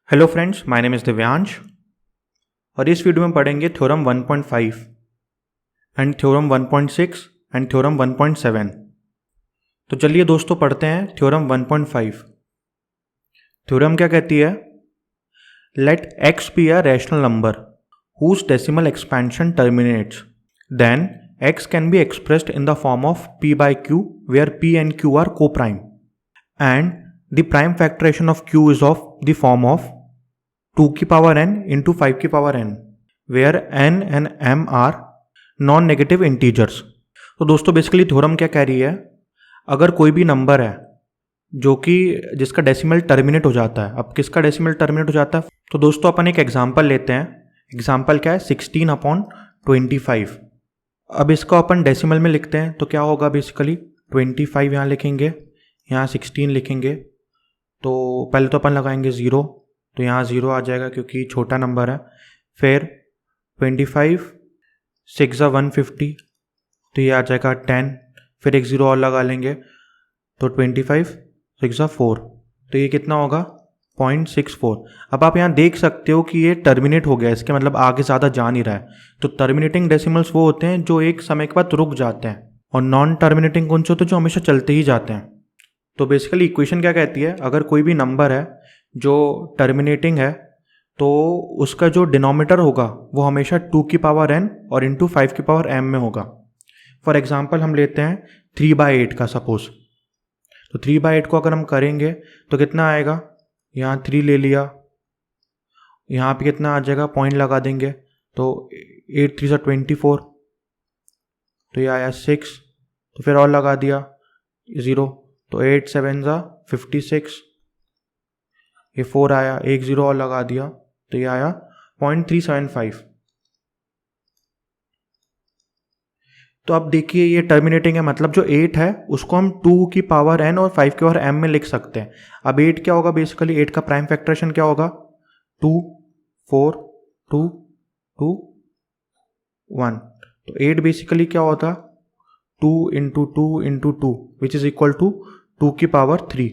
Hello friends, my name is Divyansh और इस video में पढ़ेंगे theorem 1.5 and theorem 1.6 and theorem 1.7। तो चलिए दोस्तों पढ़ते हैं थ्योरम 1.5। थ्योरम क्या कहती है? Let x be a rational number whose decimal expansion terminates, then x can be expressed in the form of p by q where p and q are co-prime and the prime factoration of q is of the form of 2 की power n into 5 की power n where n and m are non negative integers. तो दोस्तों basically theorem क्या कह रही है, अगर कोई भी नंबर है जो कि जिसका डेसिमल टर्मिनेट हो जाता है। अब किसका डेसिमल टर्मिनेट हो जाता है? तो दोस्तों अपन एक एग्जांपल लेते हैं। एग्जांपल क्या है? 16/25। अब इसको अपन डेसिमल में लिखते हैं तो क्या होगा? बेसिकली 25 यहाँ लिखेंगे, यहाँ 16 लिखेंगे। तो पहले तो अपन लगाएंगे 0, तो यहाँ 0 आ जाएगा क्योंकि छोटा नंबर है। फिर 25 6 150, तो ये आ जाएगा 10। फिर एक 0 और लगा लेंगे तो 25 6 4, तो ये कितना होगा? 0.64। अब आप यहाँ देख सकते हो कि ये टर्मिनेट हो गया, इसके मतलब आगे ज़्यादा जा नहीं रहा है। तो टर्मिनेटिंग डेसिमल्स वो होते हैं जो एक समय के बाद रुक जाते हैं, और नॉन टर्मिनेटिंग कौन से होते हैं? जो हमेशा चलते ही जाते हैं। तो बेसिकली इक्वेशन क्या कहती है, अगर कोई भी नंबर है जो टर्मिनेटिंग है तो उसका जो डिनोमिनेटर होगा वो हमेशा 2 की पावर n और इंटू 5 की पावर m में होगा। फॉर एग्जांपल हम लेते हैं 3/8 का सपोज। तो 3/8 को अगर हम करेंगे तो कितना आएगा? यहाँ 3 ले लिया, यहाँ पे कितना आ जाएगा? पॉइंट लगा देंगे तो 8 3 24, तो ये आया 6। तो फिर और लगा दिया 0, तो 8 7 56, ये 4 आया। एक 0 और लगा दिया तो ये आया 0.375। तो अब देखिए ये टर्मिनेटिंग है, मतलब जो 8 है उसको हम 2 की पावर n और 5 की पावर m में लिख सकते हैं। अब 8 क्या होगा? बेसिकली 8 का प्राइम फैक्टरेशन क्या होगा? 2 4 2 2 1। तो 8 बेसिकली क्या होता? 2 into 2 into 2 which is equal to 2 की पावर 3।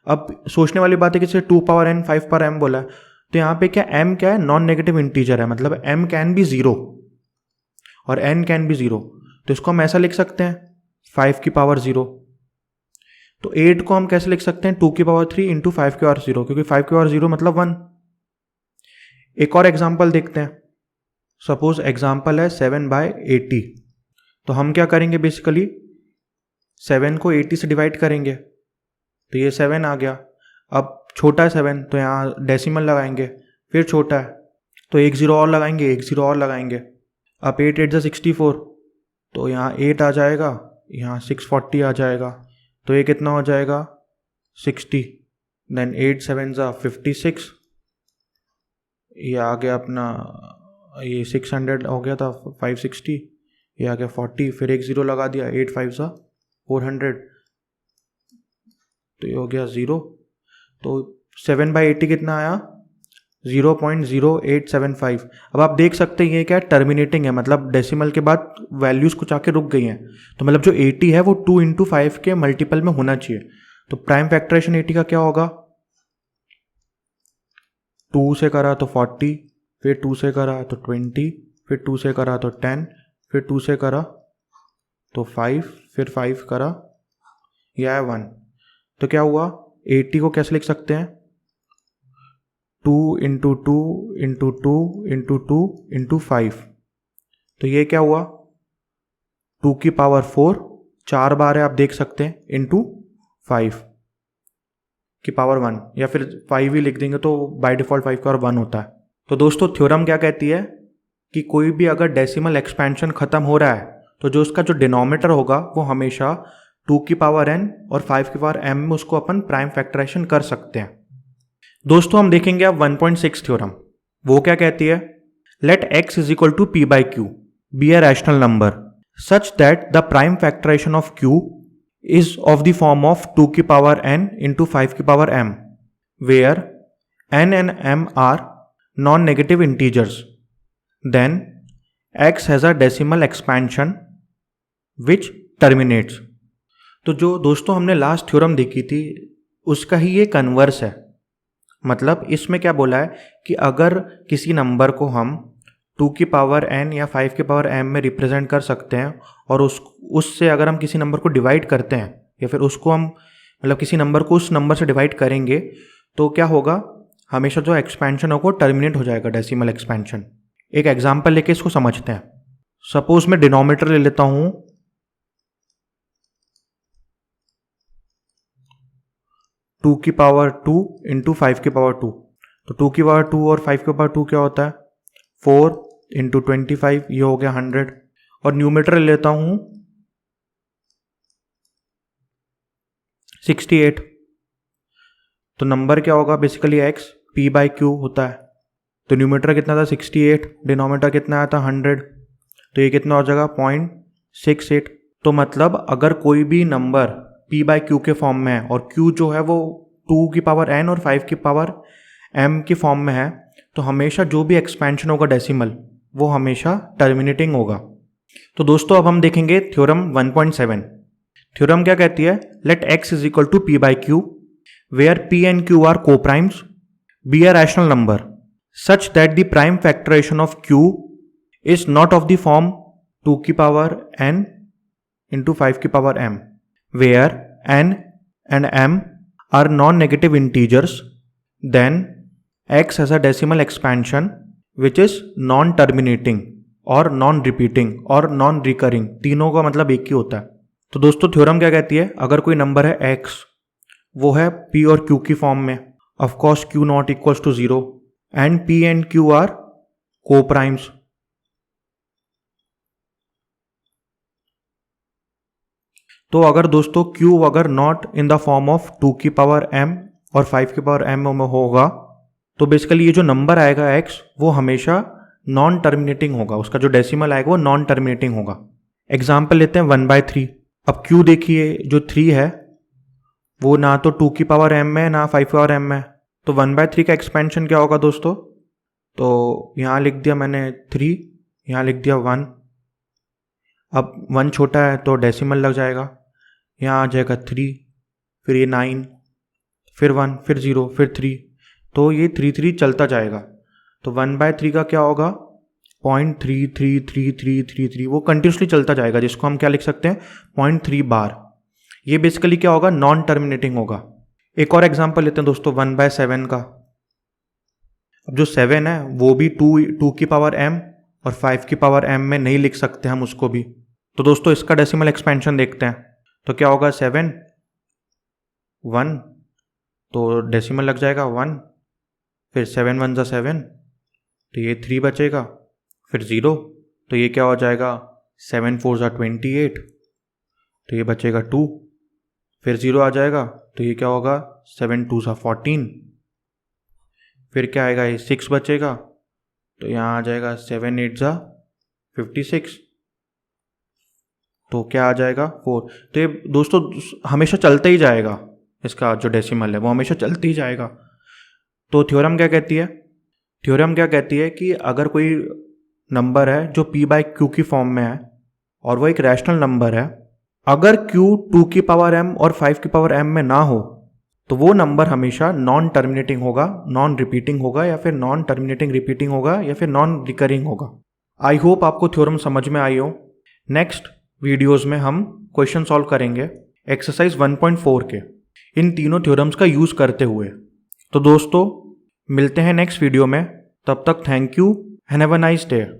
अब सोचने वाली बात है कि जैसे 2 पावर n 5 पावर m बोला है, तो यहाँ पे क्या m क्या है? नॉन नेगेटिव इंटीजर है, मतलब m कैन बी 0 और n कैन बी 0। तो इसको हम ऐसा लिख सकते हैं 5 की पावर 0। तो 8 को हम कैसे लिख सकते हैं? 2 की पावर 3 इंटू 5 की पावर 0, क्योंकि 5 की पावर 0 मतलब 1। एक और एग्जाम्पल देखते हैं। सपोज एग्जाम्पल है 7/80। तो हम क्या करेंगे? बेसिकली 7 को 80 से डिवाइड करेंगे तो ये 7 आ गया। अब छोटा है 7, तो यहाँ डेसिमल लगाएंगे। फिर छोटा है तो एक 0 और लगाएंगे, एक 0 और लगाएंगे। अब 8 8 64, तो यहाँ 8 आ जाएगा, यहाँ 640 आ जाएगा। तो ये कितना हो जाएगा? 60। देन 8 7 56, ये आ गया अपना, ये 600 हो गया था 560, ये आ गया 40। फिर एक 0 लगा दिया, 8 5 400, तो ये हो गया 0। तो 7/80 कितना आया? 0.0875। अब आप देख सकते हैं ये क्या है? टर्मिनेटिंग है, मतलब डेसिमल के बाद वैल्यूज कुछ आके रुक गई हैं। तो मतलब जो 80 है वो 2 इंटू 5 के मल्टीपल में होना चाहिए। तो प्राइम फैक्टरेशन 80 का क्या होगा? 2 से करा तो 40, फिर 2 से करा तो 20, फिर 2 से करा तो 10, फिर 2 से करा तो 5, फिर 5 करा, यह है 1। तो क्या हुआ? 80 को कैसे लिख सकते हैं? 2 इंटू 2 इंटू 2 इंटू 2 इंटू 5। तो ये क्या हुआ? 2 की पावर 4, 4 बार है आप देख सकते हैं, इंटू 5 की पावर 1, या फिर 5 ही लिख देंगे तो बाय डिफॉल्ट 5 की पावर 1 होता है। तो दोस्तों थ्योरम क्या कहती है कि कोई भी अगर डेसिमल एक्सपेंशन खत्म हो रहा है तो जो उसका जो डिनोमिनेटर होगा वो हमेशा 2 की पावर n और 5 की पावर m में उसको अपन प्राइम फैक्टराइजेशन कर सकते हैं। दोस्तों हम देखेंगे अब 1.6 थ्योरम। वो क्या कहती है? Let x is equal to p by q be a rational number such that the prime factorisation of q is of the form of 2 की पावर n into 5 की power m where n and m are non-negative integers. Then x has a decimal expansion which terminates. तो जो दोस्तों हमने last theorem देखी थी उसका ही ये कन्वर्स है। मतलब इसमें क्या बोला है कि अगर किसी नंबर को हम 2 की पावर n या 5 की पावर m में रिप्रेजेंट कर सकते हैं और उससे अगर हम किसी नंबर को डिवाइड करते हैं या फिर उसको हम मतलब किसी नंबर को उस नंबर से डिवाइड करेंगे तो क्या होगा, हमेशा जो एक्सपेंशन होगा टर्मिनेट हो जाएगा, डेसिमल एक्सपेंशन। एक एग्जांपल लेके इसको समझते हैं। सपोज मैं डिनोमिनेटर ले लेता हूं 2 की पावर 2 इंटू 5 की पावर 2। तो 2 की पावर 2 और 5 की पावर 2 क्या होता है, 4 इंटू 25, ये हो गया 100। और न्यूमरेटर ले लेता हूं 68। तो नंबर क्या होगा, basically x p by Q होता है। तो न्यूमरेटर कितना था 68, डिनोमिनेटर कितना आया था 100, तो ये कितना हो जाएगा 0.68। तो मतलब अगर कोई भी नंबर p बाई क्यू के फॉर्म में है और q जो है वो 2 की पावर n और 5 की पावर m की फॉर्म में है, तो हमेशा जो भी एक्सपेंशन होगा डेसिमल वो हमेशा टर्मिनेटिंग होगा। तो दोस्तों अब हम देखेंगे थ्योरम 1.7। थ्योरम क्या कहती है, let x is equal to p by q where p and q are coprimes be a rational number such that the prime factorization of q is not of the form 2 की power n into 5 की power m, where n and m are non-negative integers, then x has a decimal expansion which is non-terminating और non-repeating और non-recurring, तीनों का मतलब एक ही होता है। तो दोस्तों थ्योरम क्या कहती है, अगर कोई नंबर है x, वो है p और q की फॉर्म में, of course q not equals to 0 and p and q are co-primes। तो अगर दोस्तों q अगर not in the form of 2 की पावर m और 5 की पावर m में होगा तो बेसिकली ये जो नंबर आएगा x वो हमेशा नॉन टर्मिनेटिंग होगा, उसका जो डेसिमल आएगा वो नॉन टर्मिनेटिंग होगा। एग्जाम्पल लेते हैं 1/3। अब q देखिए जो 3 है वो ना तो 2 की पावर m में ना 5 की पावर m में, तो 1/3 का एक्सपेंशन क्या होगा दोस्तों, तो यहाँ लिख दिया मैंने 3, यहाँ लिख दिया 1। अब 1 छोटा है तो डेसिमल लग जाएगा, यहाँ आ जाएगा 3, फिर ये 9, फिर 1, फिर 0, फिर 3, तो ये 3 चलता जाएगा। तो 1/3 का क्या होगा 0.33333, वो कंटिन्यूसली चलता जाएगा, जिसको हम क्या लिख सकते हैं 0.3 बार। ये बेसिकली क्या होगा, नॉन टर्मिनेटिंग होगा। एक और एग्जांपल लेते हैं दोस्तों 1/7 का। अब जो 7 है वो भी 2 की पावर m और 5 की पावर m में नहीं लिख सकते हम उसको भी, तो दोस्तों इसका डेसिमल एक्सपेंशन देखते हैं। तो क्या होगा 7 1, तो डेसिमल लग जाएगा 1, फिर 7 1 ज़ा 7, तो ये 3 बचेगा, फिर 0, तो ये क्या हो जाएगा 7 4 ज़ा 28, तो ये बचेगा 2, फिर 0 आ जाएगा, तो ये क्या होगा 7 2 ज़ा 14, फिर क्या आएगा ये 6 बचेगा, तो यहाँ आ जाएगा 7 8 ज़ा 56, तो क्या आ जाएगा 4। तो ये दोस्तों हमेशा चलता ही जाएगा, इसका जो डेसिमल है वो हमेशा चलती ही जाएगा। तो थ्योरम क्या कहती है, थ्योरम क्या कहती है कि अगर कोई नंबर है जो p बाई क्यू की फॉर्म में है और वो एक रैशनल नंबर है, अगर q 2 की पावर m और 5 की पावर m में ना हो तो वो नंबर हमेशा नॉन टर्मिनेटिंग होगा, नॉन रिपीटिंग होगा, या फिर नॉन टर्मिनेटिंग रिपीटिंग होगा, या फिर नॉन रिकरिंग होगा। आई होप आपको थ्योरम समझ में आई हो। नेक्स्ट वीडियोस में हम क्वेश्चन सॉल्व करेंगे एक्सरसाइज 1.4 के, इन तीनों थ्योरम्स का यूज़ करते हुए। तो दोस्तों मिलते हैं नेक्स्ट वीडियो में, तब तक thank you and have a nice day.